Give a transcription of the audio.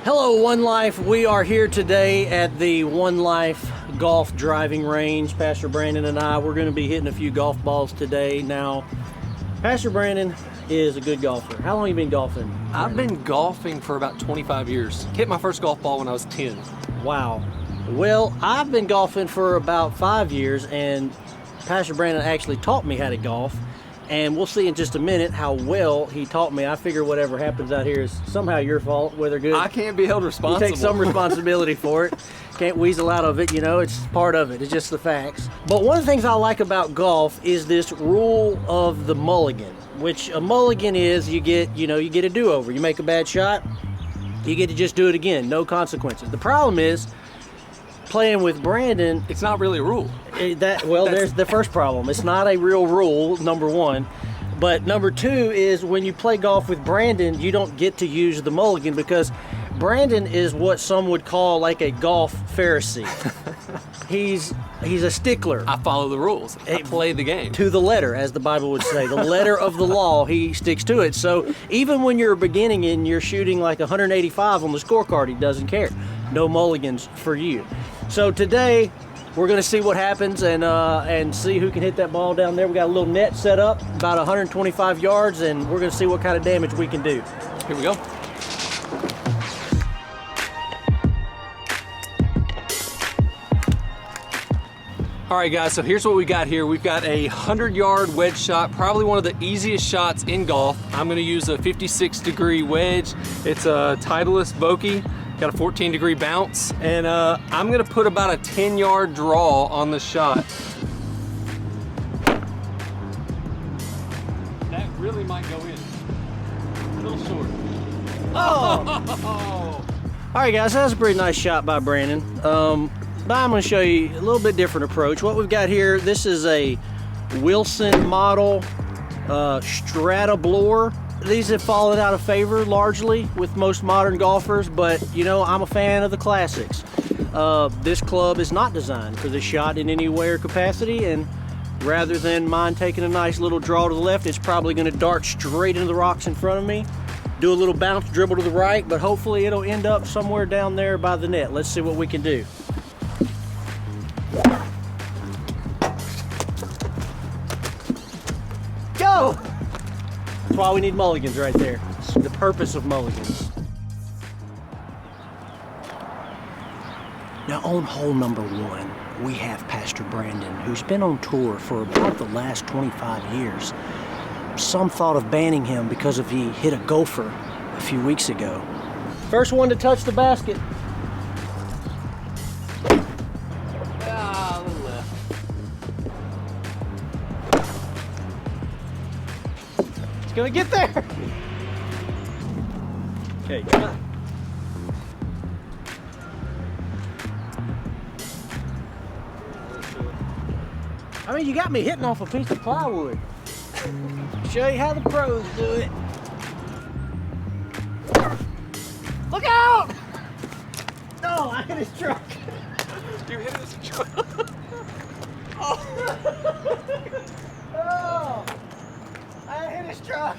Hello, One Life. We are here today at the One Life golf driving range. Pastor Brandon and I, we're going to be hitting a few golf balls today. Now, Pastor Brandon is a good golfer. How long have you been golfing? I've been golfing for about 25 years. Hit my first golf ball when I was 10. Wow. Well, I've been golfing for about 5 years, and Pastor Brandon actually taught me how to golf. And we'll see in just a minute how well he taught me. I figure whatever happens out here is somehow your fault, whether good. I can't be held responsible. You take some responsibility for it. Can't weasel out of it, you know, it's part of it. It's just the facts. But one of the things I like about golf is this rule of the mulligan, which a mulligan is you get a do-over. You make a bad shot, you get to just do it again, no consequences. The problem is, playing with Brandon, it's not really a rule. There's the first problem. It's not a real rule, number one. But number two is when you play golf with Brandon, you don't get to use the mulligan because Brandon is what some would call like a golf Pharisee. He's a stickler. I follow the rules. I play the game. To the letter, as the Bible would say. The letter of the law, he sticks to it. So even when you're beginning and you're shooting like 185 on the scorecard, he doesn't care. No mulligans for you. So today, we're going to see what happens and see who can hit that ball down there. We got a little net set up, about 125 yards, and we're going to see what kind of damage we can do. Here we go. All right, guys, so here's what we got here. We've got a 100-yard wedge shot, probably one of the easiest shots in golf. I'm going to use a 56-degree wedge. It's a Titleist Vokey. Got a 14-degree bounce, and I'm gonna put about a 10-yard draw on the shot. That really might go in. A little short. Oh! All right, guys, that's a pretty nice shot by Brandon. But I'm gonna show you a little bit different approach. What we've got here, this is a Wilson model Strata blower. These have fallen out of favor largely with most modern golfers, but you know, I'm a fan of the classics. This club is not designed for this shot in any way or capacity, and rather than mine taking a nice little draw to the left, it's probably going to dart straight into the rocks in front of me, do a little bounce dribble to the right, but hopefully it'll end up somewhere down there by the net. Let's see what we can do. Go! That's why we need mulligans right there. It's the purpose of mulligans. Now on hole number one, we have Pastor Brandon, who's been on tour for about the last 25 years. Some thought of banning him because he hit a gopher a few weeks ago. First one to touch the basket. Ah, a little left. It's gonna get there. Okay, come on. I mean, you got me hitting off a piece of plywood. Show you how the pros do it. Look out! No, I hit his truck. You hit his truck. Oh. Oh, I hit his truck.